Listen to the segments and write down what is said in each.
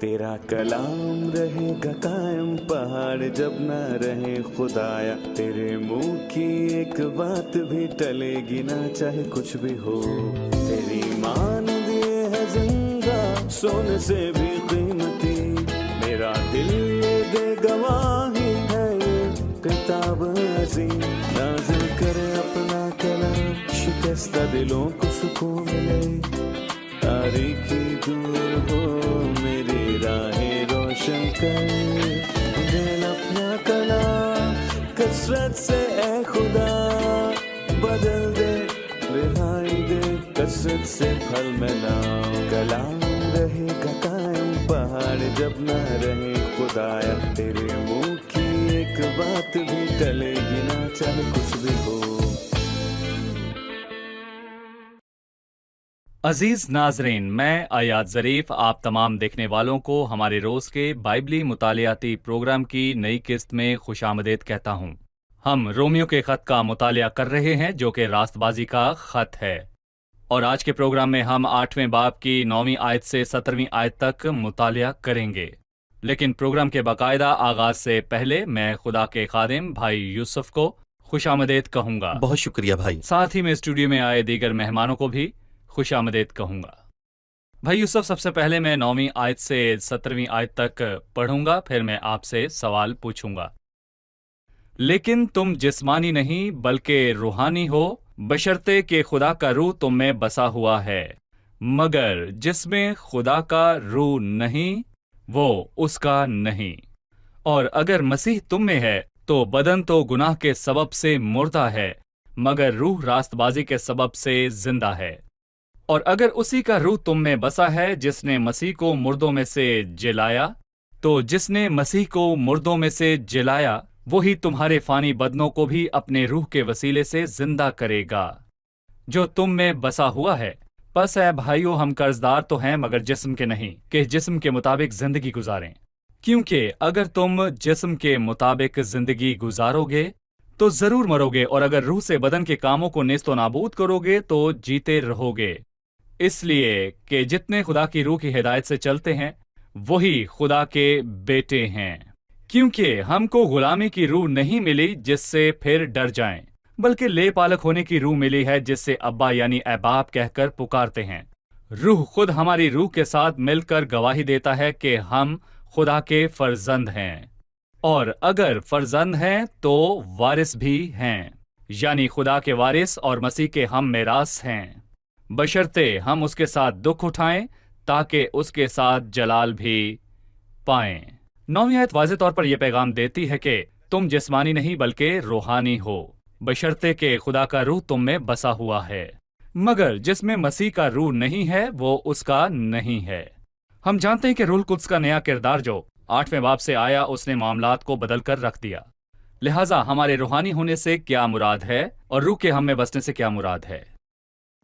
तेरा कलाम रहेगा कायम पहाड़ जब न रहे खुदाया, तेरे मुंह की एक बात भी टलेगी ना चाहे कुछ भी हो। तेरी मान दिए है जिंदा सोने से भी कीमती, मेरा दिल ये दे गवाही है ये किताब अजीम। नाज़िल करे अपना कलाम शिकस्ता दिलों को सुकून मिले, तारीखी दूर हो मेरी राहें रोशन कर। दिल अपना कलाम कसरत से ए खुदा बदल दे, रिहाई दे कसरत से फल में नाम। कलाम रहेगा कायम पहाड़ जब न रहे खुदाया, तेरे मुंह की एक बात भी टलेगी ना चाहे कुछ भी हो। अजीज नाजरीन, मैं आयात ज़रीफ आप तमाम देखने वालों को हमारे रोज़ के बाइबली मुतालियाती प्रोग्राम की नई किस्त में खुशामदीद कहता हूँ। हम रोमियो के ख़त का मुतालिया कर रहे हैं जो कि रास्तबाजी का ख़त है, और आज के प्रोग्राम में हम 8वें बाब की 9वीं आयत से 17वीं आयत तक मुतालिया करेंगे। लेकिन प्रोग्राम के बाकायदा आगाज़ से पहले मैं खुदा के खादिम भाई यूसुफ को खुशामदीद कहूँगा। बहुत शुक्रिया भाई। साथ ही मैं स्टूडियो में आए दीगर मेहमानों को भी खुशामदीद कहूँगा। भाई यूसुफ, सबसे पहले मैं 9वीं आयत से 17वीं आयत तक पढ़ूंगा, फिर मैं आपसे सवाल पूछूंगा। लेकिन तुम जिस्मानी नहीं बल्कि रूहानी हो, बशर्ते कि खुदा का रूह तुम में बसा हुआ है। मगर जिसमें खुदा का रूह नहीं वो उसका नहीं। और अगर मसीह तुम में है तो बदन तो गुनाह के सबब से मुर्दा है, मगर रूह रास्तबाजी के सबब से जिंदा है। और अगर उसी का रूह तुम में बसा है जिसने मसीह को मुर्दों में से जिलाया, तो जिसने मसीह को मुर्दों में से जिलाया वही तुम्हारे फानी बदनों को भी अपने रूह के वसीले से जिंदा करेगा जो तुम में बसा हुआ है। बस है भाइयों, हम कर्जदार तो हैं मगर जिस्म के नहीं, कि जिस्म के मुताबिक जिंदगी गुजारें। क्योंकि अगर तुम जिस्म के मुताबिक जिंदगी गुजारोगे तो जरूर मरोगे, और अगर रूह से बदन के कामों को नेस्तो नाबूद करोगे तो जीते रहोगे। इसलिए कि जितने खुदा की रूह की हिदायत से चलते हैं वही खुदा के बेटे हैं। क्योंकि हमको गुलामी की रूह नहीं मिली जिससे फिर डर जाएं, बल्कि ले पालक होने की रूह मिली है जिससे अब्बा यानी अबाप कहकर पुकारते हैं। रूह खुद हमारी रूह के साथ मिलकर गवाही देता है कि हम खुदा के फर्जंद हैं, और अगर फर्जंद हैं तो वारिस भी हैं, यानी खुदा के वारिस और मसीह के हम मेरास हैं, बशर्ते हम उसके साथ दुख उठाएं ताकि उसके साथ जलाल भी पाएं। 9वीं आयत वाज़ेह तौर पर यह पैगाम देती है कि तुम जिस्मानी नहीं बल्कि रूहानी हो, बशर्ते कि खुदा का रूह तुम में बसा हुआ है। मगर जिसमें मसीह का रूह नहीं है वो उसका नहीं है। हम जानते हैं कि रूहुल कुद्स का नया किरदार जो 8वें बाब से आया उसने मामलात को बदल कर रख दिया। लिहाजा हमारे रूहानी होने से क्या मुराद है और रूह के हम में बसने से क्या मुराद है?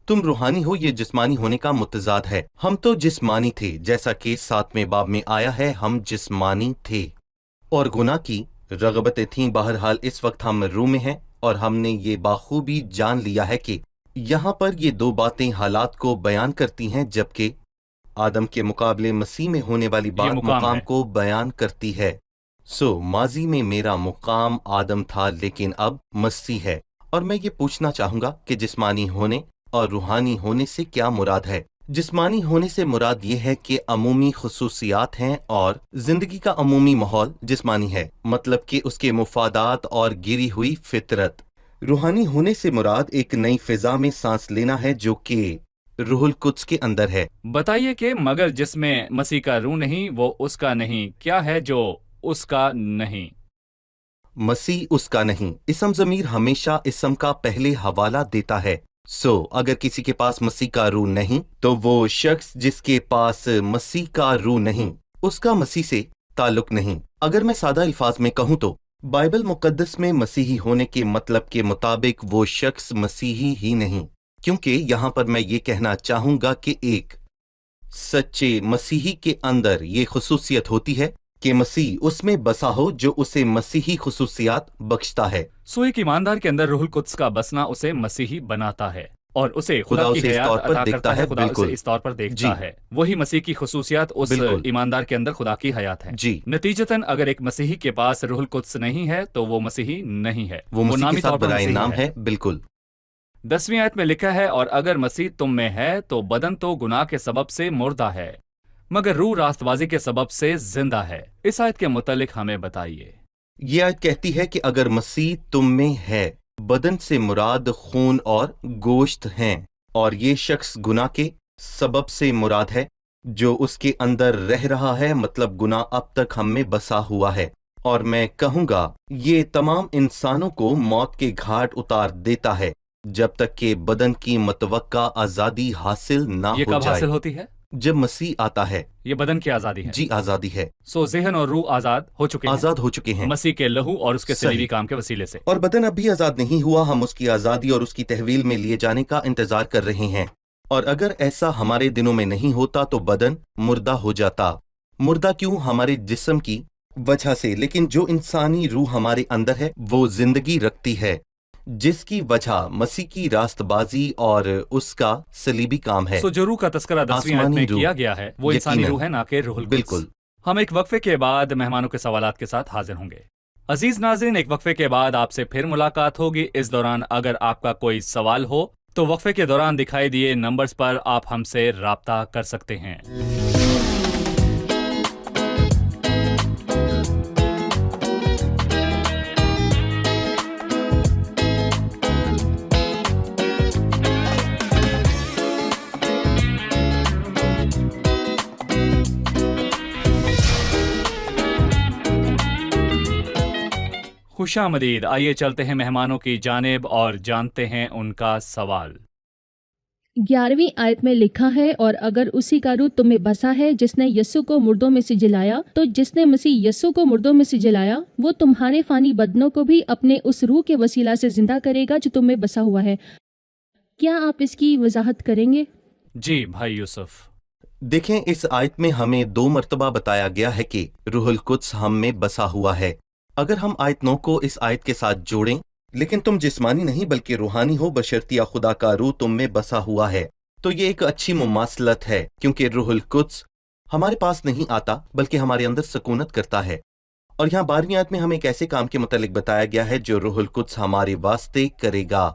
तुम रूहानी हो ये जिस्मानी होने का मुतजाद है। हम तो जिस्मानी थे, जैसा कि 7वें बाब में आया है, हम जिस्मानी थे और गुनाह की रगबतें थीं। बहरहाल इस वक्त हम रूह में हैं और हमने ये बाखूबी जान लिया है कि यहाँ पर ये दो बातें हालात को बयान करती हैं, जबकि आदम के मुकाबले मसीह में होने वाली बात मुकाम को बयान करती है। माजी में मेरा मुकाम आदम था लेकिन अब मसीह है। और मैं ये पूछना चाहूंगा कि जिस्मानी होने और रूहानी होने से क्या मुराद है? जिस्मानी होने से मुराद ये है कि अमूमी खुसूसियात हैं और जिंदगी का अमूमी माहौल जिस्मानी है, मतलब कि उसके मुफादात और गिरी हुई फितरत। रूहानी होने से मुराद एक नई फिजा में सांस लेना है जो कि रूहुल कुद्स के अंदर है। बताइए कि मगर जिसमें मसीह का रूह नहीं वो उसका नहीं, क्या है जो उसका नहीं? मसीह उसका नहीं। इसम ज़मीर हमेशा इसम का पहले हवाला देता है। अगर किसी के पास मसीह का रूह नहीं तो वो शख्स जिसके पास मसीह का रूह नहीं उसका मसीह से ताल्लुक नहीं। अगर मैं सादा अल्फाज में कहूँ तो बाइबल मुकद्दस में मसीही होने के मतलब के मुताबिक वो शख्स मसीही ही नहीं, क्योंकि यहाँ पर मैं ये कहना चाहूँगा कि एक सच्चे मसीही के अंदर ये खुसूसियत होती है कि मसीह उसमें बसा हो जो उसे मसीही खुसूसियात बख्शता है। एक ईमानदार के अंदर रूहुल कुद्स का बसना उसे मसीही बनाता है, اور اسے خدا کی اسے اس حیات طور پر عطا دیکھتا کرتا ہے، ہے، خدا بالکل اسے اس طور پر جی دیکھتا ہے۔ وہی مسیح کی خصوصیات اس بالکل ایماندار کے اندر خدا کی حیات ہے۔ جی، نتیجتاً اگر ایک مسیحی کے پاس روح القدس نہیں ہے تو وہ مسیحی نہیں ہے، وہ مسیح کے نامی ساتھ طور پر برائے مسیحی نام ہے، بالکل 10ویں آیت میں لکھا ہے، اور اگر مسیح تم میں ہے تو بدن تو گناہ کے سبب سے مردہ ہے مگر روح راست بازی کے سبب سے زندہ ہے۔ اس آیت کے متعلق ہمیں بتائیے۔ یہ آیت کہتی ہے کہ اگر مسیح تم میں ہے، بدن سے مراد خون اور گوشت ہیں، اور یہ شخص گناہ کے سبب سے مراد ہے جو اس کے اندر رہ رہا ہے، مطلب گناہ اب تک ہم میں بسا ہوا ہے، اور میں کہوں گا یہ تمام انسانوں کو موت کے گھاٹ اتار دیتا ہے جب تک کہ بدن کی متوقع آزادی حاصل نہ یہ ہو کب جائے۔ حاصل ہوتی ہے؟ جب مسیح آتا ہے، یہ بدن کی آزادی ہے۔ جی آزادی ہے، سو ذہن اور روح آزاد ہو چکے ہیں آزاد ہو چکے ہیں، مسیح کے لہو اور اس کے صحیح۔ صلیبی کام کے وسیلے سے۔ اور بدن اب بھی آزاد نہیں ہوا، ہم اس کی آزادی اور اس کی تحویل میں لیے جانے کا انتظار کر رہے ہیں، اور اگر ایسا ہمارے دنوں میں نہیں ہوتا تو بدن مردہ ہو جاتا۔ مردہ کیوں؟ ہمارے جسم کی وجہ سے، لیکن جو انسانی روح ہمارے اندر ہے وہ زندگی رکھتی ہے، جس کی وجہ مسیح کی راست بازی اور اس کا صلیبی کام ہے۔ سو جو روح کا تذکرہ 10ویں آیت آسمانی میں روح، کیا گیا ہے وہ انسانی یقیناً، روح ہے، نہ کہ روح القدس۔ بالکل ہم ایک وقفے کے بعد مہمانوں کے سوالات کے ساتھ حاضر ہوں گے۔ عزیز ناظرین، ایک وقفے کے بعد آپ سے پھر ملاقات ہوگی۔ اس دوران اگر آپ کا کوئی سوال ہو تو وقفے کے دوران دکھائی دیے نمبرز پر آپ ہم سے رابطہ کر سکتے ہیں۔ خوش آمدید، آئیے چلتے ہیں مہمانوں کی جانب اور جانتے ہیں ان کا سوال۔ 11ویں آیت میں لکھا ہے، اور اگر اسی کا روح تم میں بسا ہے جس نے یسوع کو مردوں میں سے جلایا، تو جس نے مسیح یسوع کو مردوں میں سے جلایا وہ تمہارے فانی بدنوں کو بھی اپنے اس روح کے وسیلہ سے زندہ کرے گا جو تم میں بسا ہوا ہے۔ کیا آپ اس کی وضاحت کریں گے؟ جی بھائی یوسف۔ دیکھیں، اس آیت میں ہمیں 2 مرتبہ بتایا گیا ہے کہ روح القدس ہم میں بسا ہوا ہے۔ اگر ہم آیت 9 کو اس آیت کے ساتھ جوڑیں، لیکن تم جسمانی نہیں بلکہ روحانی ہو بشرطیہ خدا کا روح تم میں بسا ہوا ہے، تو یہ ایک اچھی مماثلت ہے، کیونکہ روح القدس ہمارے پاس نہیں آتا بلکہ ہمارے اندر سکونت کرتا ہے۔ اور یہاں 12ویں آیت میں ہمیں ایک ایسے کام کے متعلق بتایا گیا ہے جو روح القدس ہمارے واسطے کرے گا۔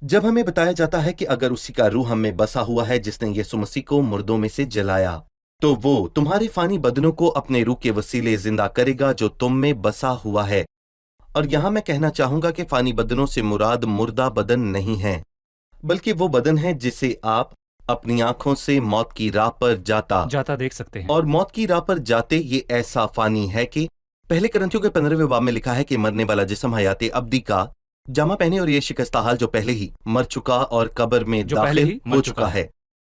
جب ہمیں بتایا جاتا ہے کہ اگر اسی کا روح ہم میں بسا ہوا ہے جس نے یسوع مسیح کو مردوں میں سے جلایا، تو وہ تمہارے فانی بدنوں کو اپنے روح کے وسیلے زندہ کرے گا جو تم میں بسا ہوا ہے۔ اور یہاں میں کہنا چاہوں گا کہ فانی بدنوں سے مراد مردہ بدن نہیں ہے، بلکہ وہ بدن ہے جسے آپ اپنی آنکھوں سے موت کی راہ پر جاتا دیکھ سکتے ہیں۔ اور موت کی راہ پر جاتے یہ ایسا فانی ہے کہ پہلے کرنتھیوں کے 15ویں باب میں لکھا ہے کہ مرنے والا جسم حیات ابدی کا جامع پہنے، اور یہ شکستہ حال جو پہلے ہی مر چکا اور قبر میں داخل ہو چکا ہے۔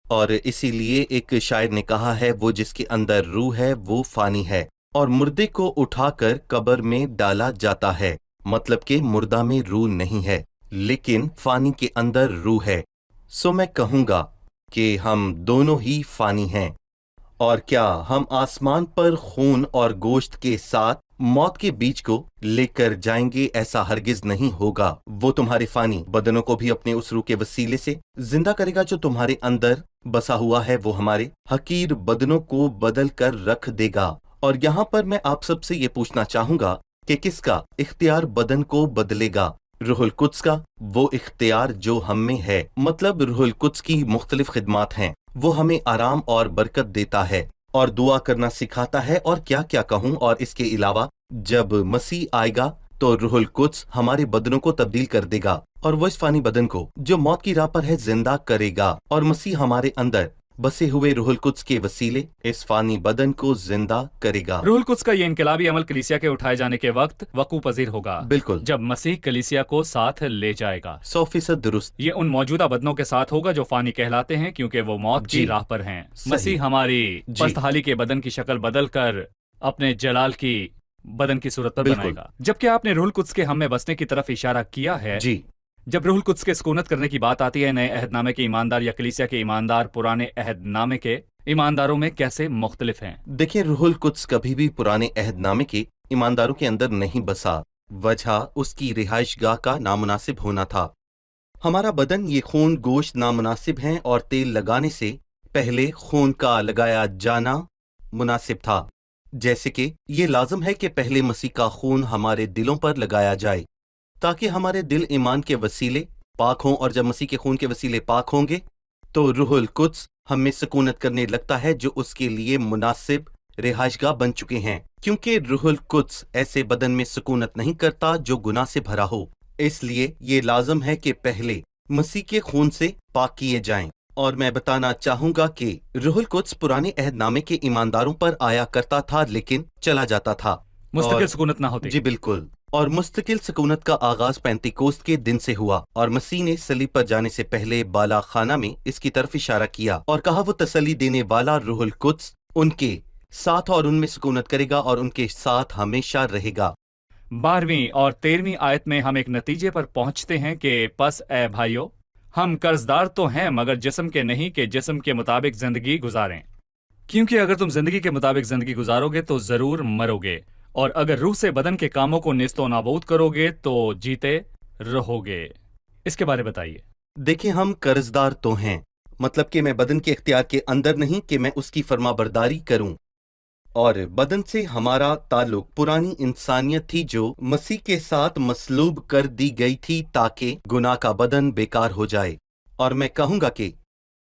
اور اسی لیے ایک شاعر نے کہا ہے، وہ جس کے اندر روح ہے وہ فانی ہے، اور مردے کو اٹھا کر قبر میں ڈالا جاتا ہے، مطلب کہ مردہ میں روح نہیں ہے لیکن فانی کے اندر روح ہے۔ سو میں کہوں گا کہ ہم دونوں ہی فانی ہیں، اور کیا ہم آسمان پر خون اور گوشت کے ساتھ موت کے بیچ کو لے کر جائیں گے؟ ایسا ہرگز نہیں ہوگا۔ وہ تمہارے فانی بدنوں کو بھی اپنے اس روح کے وسیلے سے زندہ کرے گا جو تمہارے اندر بسا ہوا ہے، وہ ہمارے حقیر بدنوں کو بدل کر رکھ دے گا۔ اور یہاں پر میں آپ سب سے یہ پوچھنا چاہوں گا کہ کس کا اختیار بدن کو بدلے گا؟ روح القدس کا، وہ اختیار جو ہم میں ہے۔ مطلب روح القدس کی مختلف خدمات ہیں، وہ ہمیں آرام اور برکت دیتا ہے اور دعا کرنا سکھاتا ہے، اور کیا کیا کہوں۔ اور اس کے علاوہ جب مسیح آئے گا تو روح القدس ہمارے بدنوں کو تبدیل کر دے گا، اور وہ اس فانی بدن کو جو موت کی راہ پر ہے زندہ کرے گا، اور مسیح ہمارے اندر بسے ہوئے روح القدس کے وسیلے اس فانی بدن کو زندہ کرے گا۔ روح القدس کا یہ انقلابی عمل کلیسیا کے اٹھائے جانے کے وقت وقوع پذیر ہوگا، بالکل، جب مسیح کلیسیا کو ساتھ لے جائے گا۔ 100% درست۔ یہ ان موجودہ بدنوں کے ساتھ ہوگا جو فانی کہلاتے ہیں، کیونکہ وہ موت کی راہ پر ہیں۔ مسیح ہماری پست حالی کے بدن کی شکل بدل کر اپنے جلال کی بدن کی صورت پر بنائے گا۔ جبکہ آپ نے روح القدس کے ہم میں بسنے کی طرف اشارہ کیا ہے، جب روح القدس کے سکونت کرنے کی بات آتی ہے، نئے عہد نامے کے ایماندار یا کلیسیا کے ایماندار پرانے عہد نامے کے ایمانداروں میں کیسے مختلف ہیں؟ دیکھیں، روح القدس کبھی بھی پرانے عہد نامے کے ایمانداروں کے اندر نہیں بسا، وجہ اس کی رہائش گاہ کا نامناسب ہونا تھا۔ हमारा बदन ये खून गोश्त नामुनासिब हैं और तेल लगाने से पहले खून का लगाया जाना मुनासिब था। जैसे कि ये लाजम है कि पहले मसीह का खून हमारे दिलों पर लगाया जाए ताकि हमारे दिल ईमान के वसीले पाक हों, और जब मसीह के खून के वसीले पाक होंगे तो रूहुल कुद्स हम में सुकूनत करने लगता है जो उसके लिए मुनासिब रिहाइशगाह बन चुके हैं, क्योंकि रूहुल कुद्स ऐसे बदन में सुकूनत नहीं करता जो गुनाह से भरा हो। इसलिए ये लाजम है कि पहले मसीह के खून से पाक किए जाएं। और मैं बताना चाहूंगा कि रूहुल कुद्स पुराने अहदनामे के ईमानदारों पर आया करता था लेकिन चला जाता था। मुस्तकिल और- सुकूनत ना होती। जी बिल्कुल। और मुस्तकिल सुकूनत का आगाज पेंतिकोस्त के दिन से हुआ, और मसीह ने सलीब पर जाने से पहले बाला खाना में इसकी तरफ इशारा किया और कहा वो तसल्ली देने वाला रूहुल कुद्स उनके साथ और उनमें सुकूनत करेगा और उनके साथ हमेशा रहेगा। 12वीं और 13वीं आयत में हम एक नतीजे पर पहुंचते हैं कि पस ए भाइयों, हम कर्जदार तो हैं मगर जिस्म के नहीं कि जिस्म के मुताबिक जिंदगी गुजारें, क्योंकि अगर तुम जिंदगी के मुताबिक जिंदगी गुजारोगे तो जरूर मरोगे, और अगर रूह से बदन के कामों को नेस्तो नाबूद करोगे तो जीते रहोगे। इसके बारे में बताइए। देखिए, हम कर्जदार तो हैं, मतलब कि मैं बदन के इख्तियार के अंदर नहीं कि मैं उसकी फरमाबरदारी करूं। और बदन से हमारा ताल्लुक पुरानी इंसानियत थी जो मसीह के साथ मसलूब कर दी गई थी ताकि गुनाह का बदन बेकार हो जाए। और मैं कहूंगा कि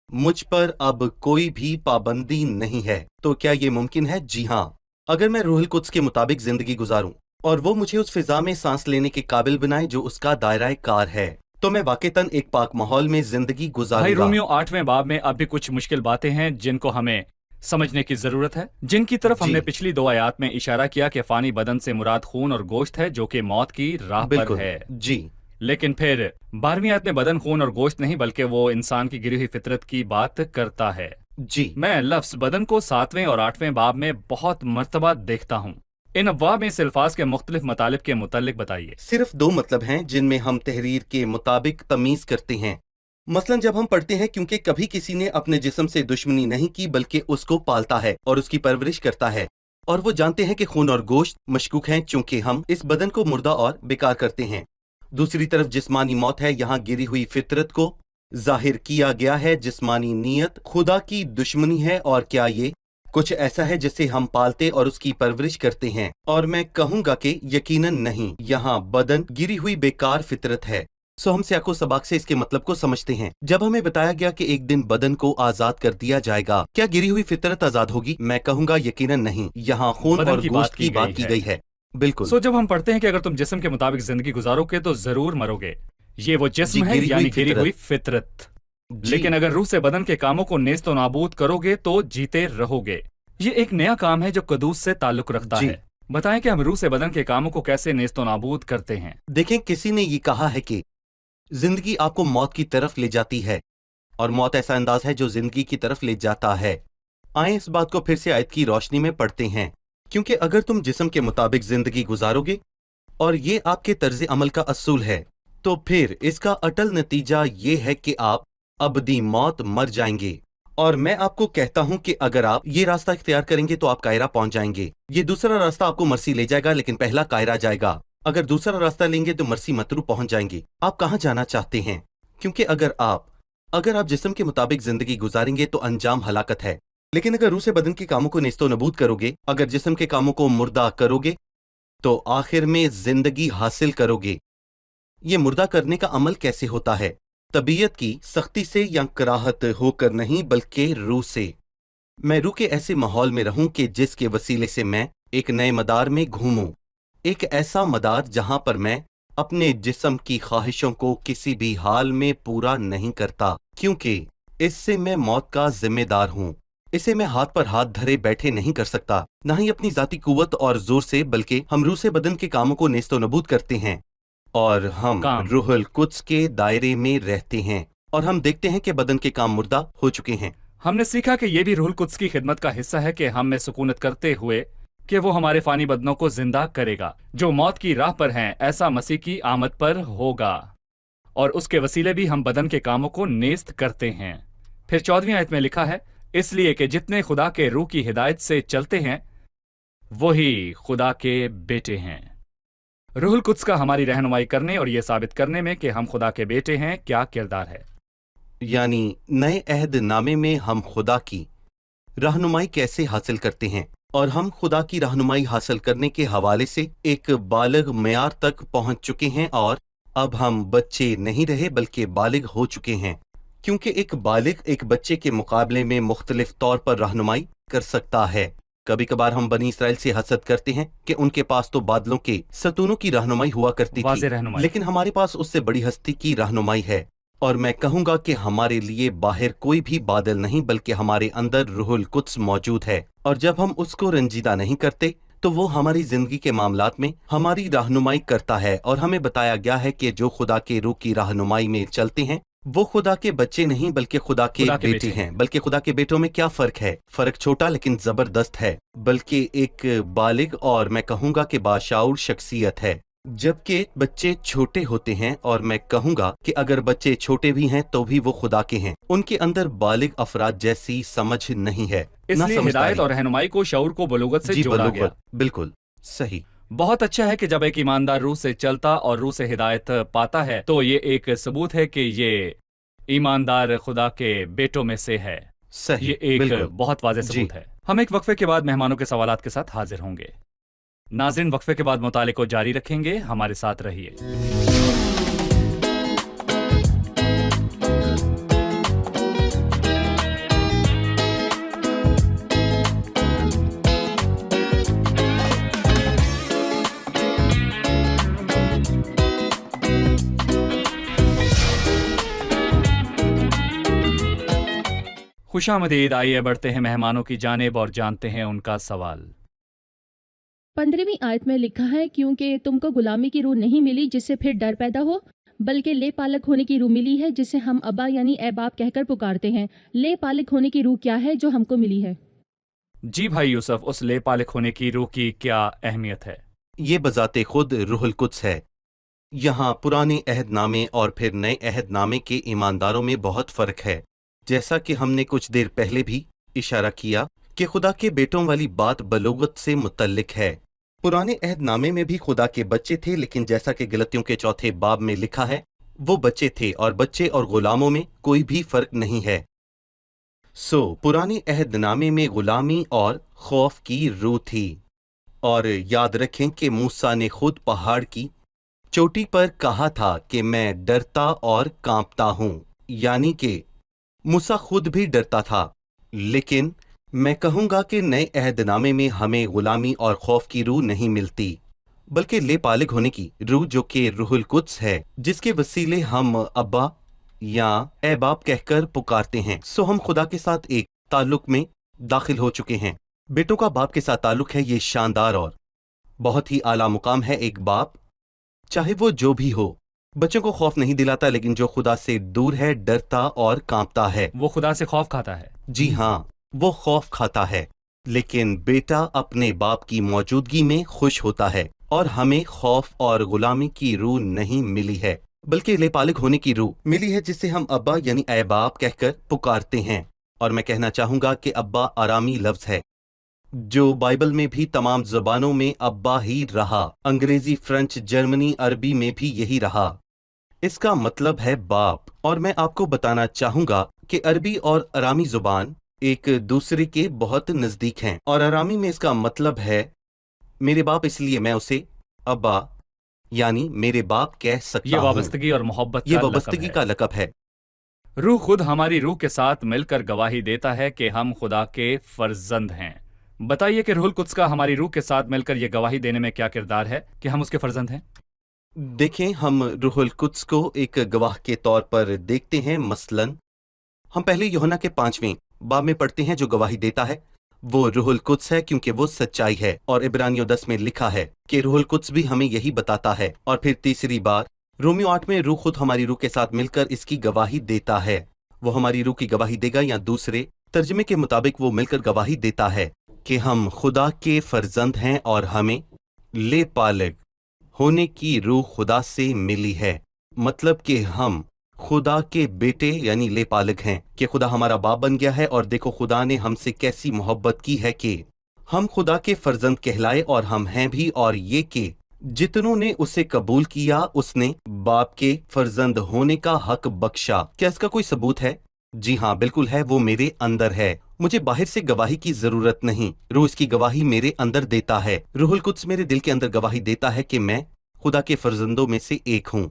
मुझ पर अब कोई भी पाबंदी नहीं है। तो क्या ये मुमकिन है? जी हाँ, अगर मैं रूहुल कुद्स के मुताबिक जिंदगी गुजारूं और वो मुझे उस फिजा में सांस लेने के काबिल बनाए जो उसका दायरा कार है, तो मैं वाकईतन एक पाक माहौल में जिंदगी भाई गुजारूंगा। रोमियो 8वें बाब में अब भी कुछ मुश्किल बातें हैं जिनको हमें समझने की जरूरत है, जिनकी तरफ जी। हमने पिछली 2 आयत में इशारा किया कि फानी बदन से मुराद खून और गोश्त है जो कि मौत की राह पर बिल्कुल है। जी। लेकिन फिर 12वीं आयत में बदन, खून और गोश्त नहीं बल्कि वो इंसान की गिरी हुई फितरत की बात करता है। जी मैं लफ्ज बदन को 7वें और 8वें बाब में बहुत मर्तबा देखता हूँ। इन अब्वाब में इस अल्फाज के मुख्तलिफ मतालिब के मुतल्लिक बताइए। सिर्फ 2 मतलब हैं जिनमें हम तहरीर के मुताबिक तमीज करते हैं। मसलन जब हम पढ़ते हैं क्योंकि कभी किसी ने अपने जिस्म से दुश्मनी नहीं की बल्कि उसको पालता है और उसकी परवरिश करता है, और वो जानते हैं कि खून और गोश्त मशकूक हैं चूंकि हम इस बदन को मुर्दा और बेकार करते हैं। दूसरी तरफ जिस्मानी मौत है, यहाँ गिरी हुई फितरत को जाहिर किया गया है। जिस्मानी नीयत खुदा की दुश्मनी है, और क्या ये कुछ ऐसा है जिसे हम पालते और उसकी परवरिश करते हैं? और मैं कहूंगा कि यकीनन नहीं। यहाँ बदन गिरी हुई बेकार फितरत है। सो हम सियाको सबाक से इसके मतलब को समझते हैं। जब हमें बताया गया कि एक दिन बदन को आजाद कर दिया जाएगा, क्या गिरी हुई फितरत आजाद होगी? मैं कहूंगा यकीनन नहीं। यहाँ खून बदन और की गोश्त बात की की बात गई की है। गई है। बिल्कुल। सो जब हम पढ़ते हैं कि अगर तुम जिस्म के मुताबिक जिंदगी गुजारोगे तो जरूर मरोगे, ये वो जिस्म जी, है, गिरी हुई यानी गिरी फितरत। हुई फितरत। जी, लेकिन अगर रूह से बदन के कामों को नेस्त नाबूद करोगे तो जीते रहोगे। ये एक नया काम है जो कदूस से ताल्लुक रखता जी। है। बताएं कि हम रूह से बदन के कामों को कैसे नेस्त नाबूद करते हैं। देखें, किसी ने ये कहा है कि जिंदगी आपको मौत की तरफ ले जाती है, और मौत ऐसा अंदाज है जो जिंदगी की तरफ ले जाता है। आए इस बात को फिर से आयत की रोशनी में पढ़ते हैं, क्योंकि अगर तुम जिस्म के मुताबिक जिंदगी गुजारोगे और ये आपके तर्ज अमल का असूल है, तो फिर इसका अटल नतीजा ये है कि आप अबदी मौत मर जाएंगे। और मैं आपको कहता हूं कि अगर आप ये रास्ता इख्तियार करेंगे तो आप कायरा पहुंच जाएंगे। ये दूसरा रास्ता आपको मरसी ले जाएगा, लेकिन पहला कायरा जाएगा। अगर दूसरा रास्ता लेंगे तो मरसी मतरू पहुंच जाएंगे। आप कहां जाना चाहते हैं? क्योंकि अगर आप जिस्म के मुताबिक जिंदगी गुजारेंगे तो अंजाम हलाकत है। लेकिन अगर रूह से बदन के कामों को नेस्तो नबूद करोगे, अगर जिस्म के कामों को मुर्दा करोगे, तो आखिर में जिंदगी हासिल करोगे। ये मुर्दा करने का अमल कैसे होता है? तबीयत की सख्ती से या कराहत होकर नहीं, बल्कि रूह से। मैं रूह के ऐसे माहौल में रहूं कि जिसके वसीले से मैं एक नए मदार में घूमूं, एक ऐसा मदार जहां पर मैं अपने जिस्म की ख्वाहिशों को किसी भी हाल में पूरा नहीं करता, क्योंकि इससे मैं मौत का जिम्मेदार हूं। इसे मैं हाथ पर हाथ धरे बैठे नहीं कर सकता, न ही अपनी जाती कुव्वत और जोर से, बल्कि हम रूह से बदन के कामों को नेस्तो नबूद करते हैं और हम काम। रूहुल कुद्स के दायरे में रहते हैं, और हम देखते हैं कि बदन के काम मुर्दा हो चुके हैं। हमने सीखा कि यह भी रूहुल कुद्स की खिदमत का हिस्सा है कि हम में सुकूनत करते हुए कि वो हमारे फानी बदनों को जिंदा करेगा जो मौत की राह पर हैं। ऐसा मसीह की आमद पर होगा, और उसके वसीले भी हम बदन के कामों को नेस्त करते हैं। फिर 14वीं आयत में लिखा है, इसलिए कि जितने खुदा के रूह की हिदायत से चलते हैं वही खुदा के बेटे हैं। रूहुल कुद्स का हमारी रहनुमाई करने और ये साबित करने में कि हम खुदा के बेटे हैं क्या किरदार है? यानी नए अहद नामे में हम खुदा की रहनुमाई कैसे हासिल करते हैं, और हम खुदा की रहनुमाई हासिल करने के हवाले से एक बालिग मेयार तक पहुंच चुके हैं, और अब हम बच्चे नहीं रहे बल्कि बालिग हो चुके हैं, क्योंकि एक बालिग एक बच्चे के मुकाबले में मुख्तलिफ तौर पर रहनुमाई कर सकता है। कभी कभार हम बनी इसराइल से हसद करते हैं कि उनके पास तो बादलों के सतूनों की रहनुमाई हुआ करती वाज़ेह थी, रहनुमाई। लेकिन हमारे पास उससे बड़ी हस्ती की रहनुमाई है। और मैं कहूंगा कि हमारे लिए बाहर कोई भी बादल नहीं बल्कि हमारे अंदर रूहुल कुद्स मौजूद है, और जब हम उसको रंजीदा नहीं करते तो वो हमारी जिंदगी के मामलात में हमारी रहनुमाई करता है। और हमें बताया गया है कि जो खुदा के रूह की रहनुमाई में चलते हैं वो खुदा के बच्चे नहीं बल्कि खुदा के बेटे हैं। बल्कि खुदा के बेटों में क्या फर्क है? फर्क छोटा लेकिन जबरदस्त है, बल्कि एक बालिग और मैं कहूंगा कि बाशाऊर शख्सियत है। जबकि बच्चे छोटे होते हैं, और मैं कहूंगा कि अगर बच्चे छोटे भी हैं तो भी वो खुदा के हैं। उनके अंदर बालिग अफराद जैसी समझ नहीं है, इसलिए हिदायत और रहनुमाई को शऊर को बलूगत से जोड़ा गया। बिल्कुल सही। बहुत अच्छा है कि जब एक ईमानदार रूह से चलता और रूह से हिदायत पाता है तो ये एक सबूत है कि ये ईमानदार खुदा के बेटों में से है। सही, ये एक बिल्कुल। बहुत वाज़ेह सबूत है। हम एक वक्फे के बाद मेहमानों के सवालात के साथ हाजिर होंगे। नाज़रीन, वक्फे के बाद मुताले को जारी रखेंगे, हमारे साथ रहिए। खुशामदीद। आइए बढ़ते हैं मेहमानों की जानिब और जानते हैं उनका सवाल। 15वीं आयत में लिखा है, क्योंकि तुमको गुलामी की रूह नहीं मिली जिससे फिर डर पैदा हो, बल्कि ले पालक होने की रूह मिली है जिसे हम अब्बा यानी ए बाप कहकर पुकारते हैं। ले पालक होने की रूह क्या है जो हमको मिली है? जी भाई यूसुफ, उस ले पालक होने की रूह की क्या अहमियत है? ये बजाते खुद रूहुल कुद्स है। यहाँ पुराने अहदनामे और फिर नए अहदनामे के ईमानदारों में बहुत फर्क है। जैसा कि हमने कुछ देर पहले भी इशारा किया कि खुदा के बेटों वाली बात बलूगत से मुतल्लिक है। पुराने अहदनामे में भी खुदा के बच्चे थे, लेकिन जैसा कि गलतियों के चौथे बाब में लिखा है, वो बच्चे थे और बच्चे और गुलामों में कोई भी फर्क नहीं है। पुराने अहदनामे में गुलामी और खौफ की रूह थी। और याद रखें कि मूसा ने खुद पहाड़ की चोटी पर कहा था कि मैं डरता और कांपता हूं, यानी कि मूसा खुद भी डरता था। लेकिन मैं कहूंगा कि नए अहदनामे में हमें गुलामी और खौफ की रूह नहीं मिलती, बल्कि ले पालिग होने की रूह, जो कि रूहुल कुद्स है, जिसके वसीले हम अब्बा या ए बाप कहकर पुकारते हैं। हम खुदा के साथ एक ताल्लुक में दाखिल हो चुके हैं। बेटों का बाप के साथ ताल्लुक है, ये शानदार और बहुत ही आला मुकाम है। एक बाप, चाहे वो जो भी हो, बच्चों को खौफ नहीं दिलाता, लेकिन जो खुदा से दूर है डरता और कांपता है। वो खुदा से खौफ खाता है। जी हाँ, वो खौफ खाता है। लेकिन बेटा अपने बाप की मौजूदगी में खुश होता है, और हमें खौफ और गुलामी की रूह नहीं मिली है, बल्कि लेपालिग होने की रूह मिली है, जिसे हम अब्बा यानी ए बाप कहकर पुकारते हैं। और मैं कहना चाहूंगा कि अब्बा आरामी लफ्ज है, जो बाइबल में भी तमाम ज़बानों में अब्बा ही रहा। अंग्रेजी, फ्रेंच, जर्मनी, अरबी में भी यही रहा। इसका मतलब है बाप। और मैं आपको बताना चाहूंगा कि अरबी और अरामी जुबान एक दूसरे के बहुत नजदीक हैं। और अरामी में इसका मतलब है मेरे बाप, इसलिए मैं उसे अब्बा यानी मेरे बाप कह सकता ये हूं। वाबस्तगी और मोहब्बत ये का वाबस्तगी लक़ब का है। लक़ब है। रूह खुद हमारी रूह के साथ मिलकर गवाही देता है कि हम खुदा के फर्जंद हैं। बताइए कि रूहुल कुद्स का हमारी रूह के साथ मिलकर यह गवाही देने में क्या किरदार है कि हम उसके फर्जंद हैं? देखें, हम रूहुल कुद्स को एक गवाह के तौर पर देखते हैं। मसलन हम पहले यूहन्ना के 5वें बाब में पढ़ते हैं, जो गवाही देता है वो रूहुल कुद्स है, क्योंकि वो सच्चाई है। और इब्रानियों 10 में लिखा है कि रूहुल कुद्स भी हमें यही बताता है। और फिर तीसरी बार रोमियो 8 में रूह खुद हमारी रूह के साथ मिलकर इसकी गवाही देता है। वो हमारी रूह की गवाही देगा, या दूसरे तर्जमे के मुताबिक वो मिलकर गवाही देता है कि हम खुदा के फर्जंद हैं, और हमें ले पालग होने की रूह खुदा से मिली है। मतलब कि हम खुदा के बेटे यानी ले पालग हैं, कि खुदा हमारा बाप बन गया है। और देखो खुदा ने हमसे कैसी मोहब्बत की है कि हम खुदा के फर्जंद कहलाए, और हम हैं भी। और ये कि जितनों ने उसे कबूल किया उसने बाप के फर्जंद होने का हक बख्शा। क्या इसका कोई सबूत है? जी हाँ, बिल्कुल है, वो मेरे अंदर है। मुझे बाहर से गवाही की जरूरत नहीं, रूह इसकी गवाही मेरे अंदर देता है। रूहुल कुद्स मेरे दिल के अंदर गवाही देता है कि मैं खुदा के फर्जंदों में से एक हूँ।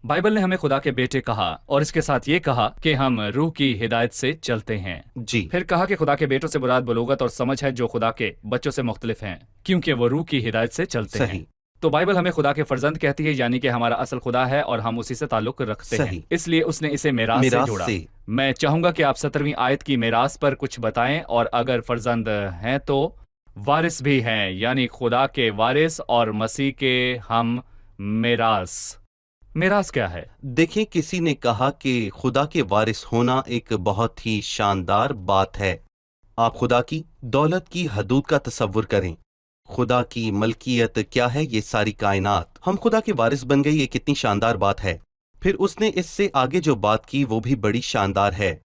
बाइबल ने हमें खुदा के बेटे कहा और इसके साथ ये कहा कि हम रूह की हिदायत से चलते हैं। जी, फिर कहा कि खुदा के बेटों से मुराद बलोगत और समझ है जो खुदा के बच्चों से मुख्तलिफ हैं, क्योंकि वो रूह की हिदायत से चलते सही। हैं। तो बाइबल हमें खुदा के फर्जंद कहती है, यानी कि हमारा असल खुदा है और हम उसी से ताल्लुक रखते हैं, सही। इसलिए उसने इसे मेरास से मिरास जोड़ा। से। मैं चाहूंगा कि आप 17वीं आयत की मेरास पर कुछ बताएं, और अगर फर्जंद हैं तो वारिस भी हैं, यानी खुदा के वारिस और मसीह के हम मेरास। मेरास क्या है? देखें, किसी ने कहा कि खुदा के वारिस होना एक बहुत ही शानदार बात है। आप खुदा की दौलत की हदूद का तसव्वुर करें। खुदा की मलकियत क्या है? ये सारी कायनात। हम खुदा के वारिस बन गए, ये कितनी शानदार बात है। फिर उसने इससे आगे जो बात की वो भी बड़ी शानदार है।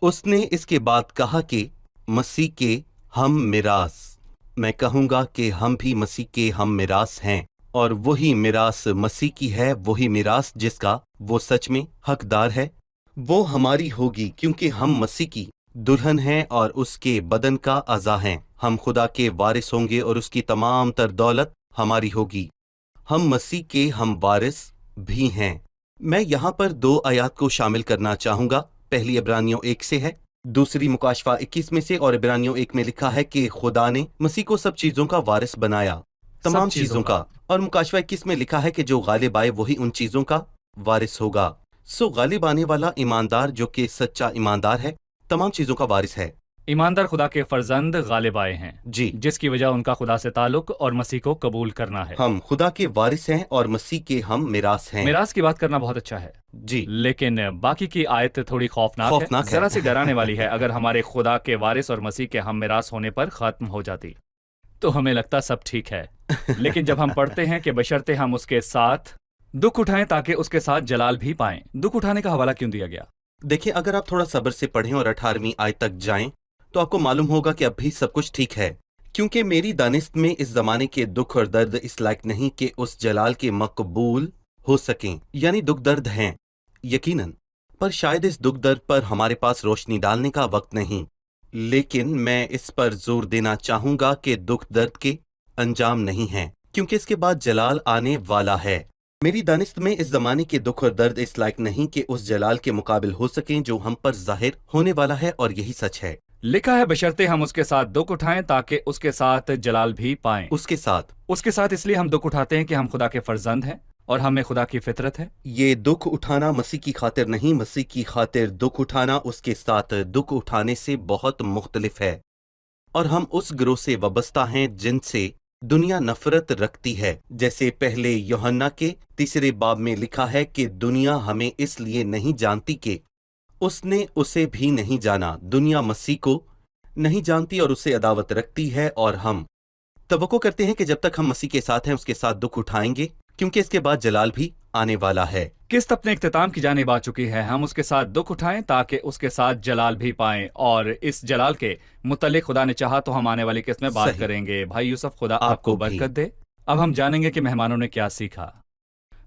उसने इसके बाद कहा कि मसीह के हम मिरास। मैं कहूँगा कि हम भी मसीह के हम मिरास हैं, और वही मिरास मसीह की है, वही मिरास जिसका वो सच में हकदार है, वो हमारी होगी, क्योंकि हम मसीह की दुल्हन हैं और उसके बदन का अज़ा हैं। हम खुदा के वारिस होंगे और उसकी तमाम तर दौलत हमारी होगी। हम मसीह के हम वारिस भी हैं। मैं यहाँ पर 2 आयात को शामिल करना चाहूँगा। पहली इब्रानियों 1 से है, दूसरी मुकाशवा 21 में से। और इब्रानियों 1 में लिखा है कि खुदा ने मसीह को सब चीज़ों का वारिस बनाया, तमाम चीज़ों का। और मुकाशवा 21 में लिखा है कि जो गालिब आए वही उन चीज़ों का वारिस होगा। सो गालिब आने वाला ईमानदार, जो कि सच्चा ईमानदार है, तमाम चीज़ों का वारिस है। ईमानदार खुदा के फर्जंद गालिब आए हैं, जी, जिसकी वजह उनका खुदा से ताल्लुक और मसीह को कबूल करना है। हम खुदा के वारिस हैं और मसीह के हम मिरास हैं। मिरास की बात करना बहुत अच्छा है, जी, लेकिन बाकी की आयत थोड़ी खौफनाक खौफनाक है, है। जरा सी डराने वाली है। अगर हमारे खुदा के वारिस और मसीह के हम मिरास होने पर खत्म हो जाती तो हमें लगता सब ठीक है। लेकिन जब हम पढ़ते हैं कि बशर्ते हम उसके साथ दुख उठाएं ताकि उसके साथ जलाल भी पाएं, दुख उठाने का हवाला क्यों दिया गया? देखिए, अगर आप थोड़ा सब्र से पढ़ें और 18वीं आयत तक जाएं तो आपको मालूम होगा कि अब भी सब कुछ ठीक है, क्योंकि मेरी दानिस्त में इस जमाने के दुख और दर्द इस लायक नहीं कि उस जलाल के मकबूल हो सकें। यानी दुख दर्द हैं यकीनन, पर शायद इस दुख दर्द पर हमारे पास रोशनी डालने का वक्त नहीं। लेकिन मैं इस पर जोर देना चाहूंगा कि दुख दर्द के अंजाम नहीं हैं, क्योंकि इसके बाद जलाल आने वाला है। मेरी दानिस्त में इस जमाने के दुख और दर्द इस लायक नहीं कि उस जलाल के मुकाबिल हो सकें जो हम पर जाहिर होने वाला है, और यही सच है। लिखा है बशर्ते हम उसके साथ दुख उठाएं ताकि उसके साथ जलाल भी पाएं। उसके साथ इसलिए हम दुख उठाते हैं कि हम खुदा के फर्जंद हैं और हमें खुदा की फितरत है। ये दुख उठाना मसीह की खातिर नहीं, मसीह की खातिर दुख उठाना उसके साथ दुख उठाने से बहुत मुख्तलिफ है। और हम उस गिरोह से वाबस्ता हैं जिनसे दुनिया नफरत रखती है। जैसे पहले यूहन्ना के 3 बाब में लिखा है कि दुनिया हमें इसलिए नहीं जानती कि उसने उसे भी नहीं जाना। दुनिया मसीह को नहीं जानती और उससे अदावत रखती है, और हम तवक्को करते हैं कि जब तक हम मसीह के साथ हैं उसके साथ दुख उठाएंगे, क्योंकि इसके बाद जलाल भी आने वाला है। किस्त अपने इख्तिताम की जानिब आ चुकी है। हम उसके साथ दुख उठाएं ताकि उसके साथ जलाल भी पाएं, और इस जलाल के मुतल्लिक खुदा ने चाहा तो हम आने वाली किस्त में बात सही। करेंगे। भाई यूसुफ, खुदा आपको आपको भी। बरकत दे। अब हम जानेंगे कि मेहमानों ने क्या सीखा।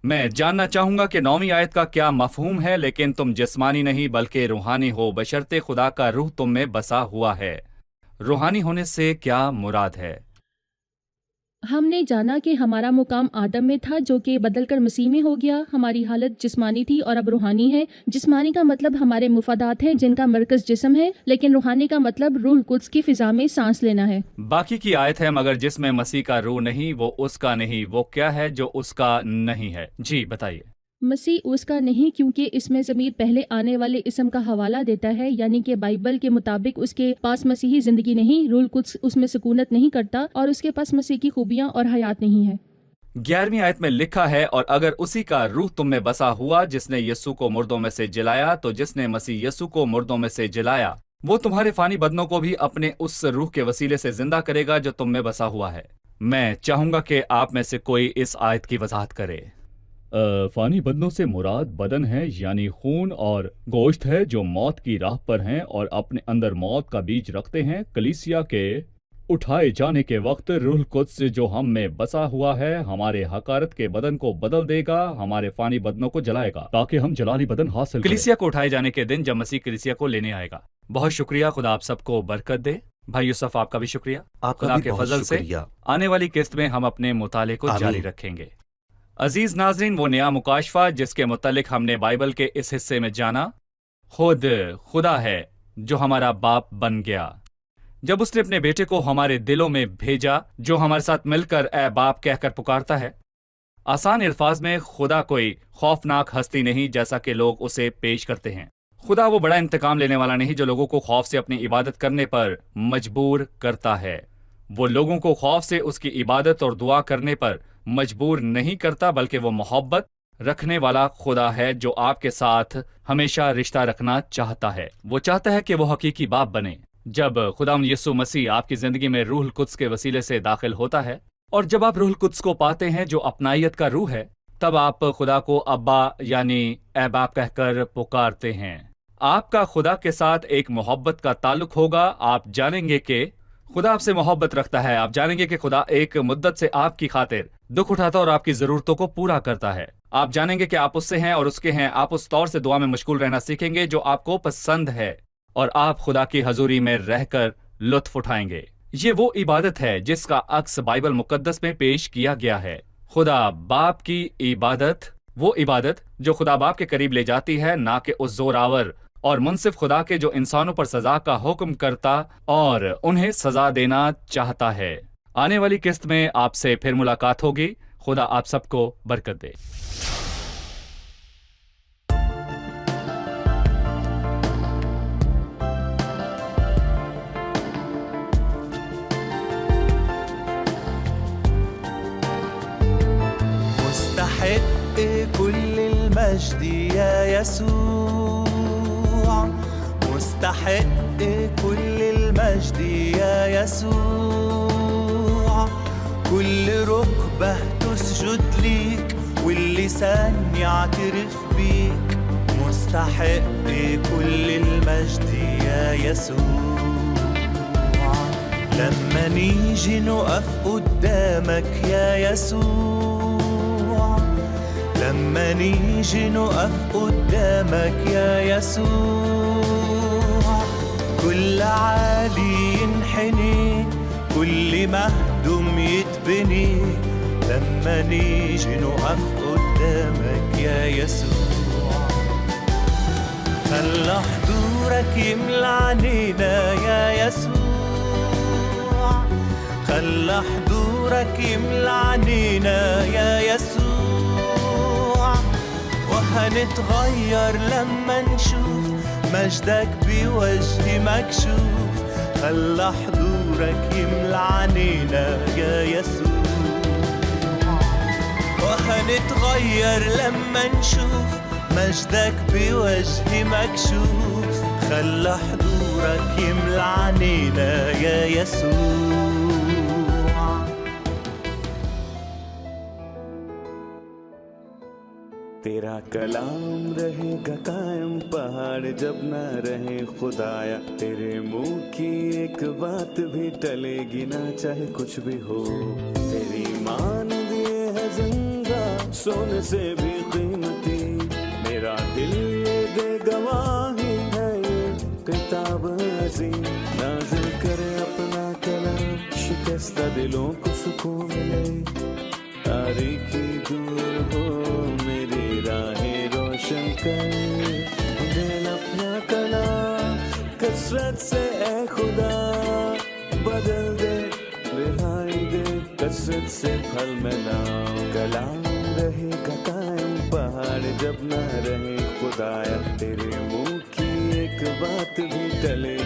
मैं जानना चाहूंगा कि 9वीं आयत का क्या मफहूम है। लेकिन तुम जिस्मानी नहीं बल्कि रूहानी हो, बशर्ते खुदा का रूह तुम में बसा हुआ है। रूहानी होने से क्या मुराद है? हमने जाना कि हमारा मुकाम आदम में था, जो कि बदलकर मसीह में हो गया। हमारी हालत जिस्मानी थी और अब रूहानी है। जिस्मानी का मतलब हमारे मुफादात हैं जिनका मरकज जिस्म है, लेकिन रूहानी का मतलब रूह कुद्स की फिजा में सांस लेना है। बाकी की आयत है, मगर जिसमें मसीह का रूह नहीं वो उसका नहीं। वो क्या है जो उसका नहीं है? जी बताइए। मसीह उसका नहीं, क्योंकि इसमें ज़मीर पहले आने वाले इसम का हवाला देता है, यानी कि बाइबल के मुताबिक उसके पास मसीही ज़िंदगी नहीं, रूह कुद्स उसमें सुकूनत नहीं करता और उसके पास मसीह की खूबियाँ और हयात नहीं है। 11वीं आयत में लिखा है, और अगर उसी का रूह तुम में बसा हुआ जिसने यीशु को मुर्दों में से जिलाया, तो जिसने मसीह यीशु को मुर्दों में से जिलाया वो तुम्हारे फानी बदनों को भी अपने उस रूह के वसीले से जिंदा करेगा जो तुम में बसा हुआ है। मैं चाहूंगा कि आप में से कोई इस आयत की वजाहत करे। फानी बदनों से मुराद बदन है, यानी खून और गोश्त है, जो मौत की राह पर हैं और अपने अंदर मौत का बीज रखते हैं। कलीसिया के उठाए जाने के वक्त रूह कुद्स जो हम में बसा हुआ है हमारे हकारत के बदन को बदल देगा, हमारे फानी बदनों को जलाएगा ताकि हम जलाली बदन हासिल करें। कलीसिया को उठाए जाने के दिन जब मसीह कलीसिया को लेने आएगा। बहुत शुक्रिया, खुदा आप सबको बरकत दे। भाई यूसुफ आपका भी शुक्रिया। खुदा के फजल से आने वाली किस्त में हम अपने मुताले को जारी रखेंगे। अजीज नाजरीन, वो नया मुकाशफा जिसके मुतालिक हमने बाइबल के इस हिस्से में जाना, खुद खुदा है जो हमारा बाप बन गया जब उसने अपने बेटे को हमारे दिलों में भेजा, जो हमारे साथ मिलकर ए बाप कहकर पुकारता है। आसान अल्फाज में खुदा कोई खौफनाक हस्ती नहीं जैसा कि लोग उसे पेश करते हैं। खुदा वो बड़ा इंतकाम लेने वाला नहीं जो लोगों को खौफ से अपनी इबादत करने पर मजबूर करता है। वो लोगों को खौफ से उसकी इबादत और दुआ करने पर मजबूर नहीं करता, बल्कि वो मोहब्बत रखने वाला खुदा है जो आपके साथ हमेशा रिश्ता रखना चाहता है। वो चाहता है कि वो हकीकी बाप बने। जब खुदाम यीशु मसीह आपकी जिंदगी में रूह कुद्स के वसीले से दाखिल होता है और जब आप रूह कुद्स को पाते हैं जो अपनायत का रूह है, तब आप खुदा को अब्बा यानी ए बाप कहकर पुकारते हैं। आपका खुदा के साथ एक मोहब्बत का ताल्लुक होगा। आप जानेंगे कि खुदा आपसे मोहब्बत रखता है। आप जानेंगे कि खुदा एक मुद्दत से आपकी खातिर दुख उठाता और आपकी जरूरतों को पूरा करता है। आप जानेंगे कि आप उससे हैं और उसके हैं। आप उस तौर से दुआ में मशगूल रहना सीखेंगे जो आपको पसंद है और आप खुदा की हजूरी में रहकर लुत्फ उठाएंगे। ये वो इबादत है जिसका अक्स बाइबल मुकद्दस में पेश किया गया है। खुदा बाप की इबादत, वो इबादत जो खुदा बाप के करीब ले जाती है, ना कि उस जोरावर और मुनसिफ खुदा के जो इंसानों पर सजा का हुक्म करता और उन्हें सजा देना चाहता है। आने वाली किस्त में आपसे फिर मुलाकात होगी। खुदा आप सबको बरकत दे। مستحق كل المجد يا يسوع، مستحق كل المجد يا يسوع، كل ركبة تسجد ليك واللسان يعترف بيك، مستحق كل المجد يا يسوع. لما نيجي نقف قدامك يا يسوع، لما نيجي نقف قدامك يا يسوع، كل عالي ينحني، كل مهدوم يتبني، لما نيجي نقف قدامك يا يسوع. خلى حضورك يملى عنينا يا يسوع، خلى حضورك يملى عنينا يا يسوع، وهنتغير لما نشوف مجدك بوجه مكشوف. خلى حضورك يملى عنينا يا يسوع، وهنتغير لما نشوف مجدك بوجه مكشوف. خلى حضورك يملى عنينا يا يسوع. तेरा कलाम रहेगा कायम पहाड़ जब ना रहे खुदाया, तेरे मुंह की एक बात भी टलेगी ना चाहे कुछ भी हो। तेरी मान दिए है जिंदा सोने से भी कीमती, मेरा दिल ये दे गवाही है ये किताब अज़ीम। नाज़िल करे अपना कलाम शिकस्ता दिलों को सुकून मिले, तारीकी दूर हो मेरी राहें रोशन कर। दिल अपना कलाम कसरत से ए खुदा बदल दे, रिहाई दे कसरत से फल मिलाओ। कलाम रहेगा कायम पहाड़ जब ना रहे खुदाया, तेरे मुंह की एक बात भी टले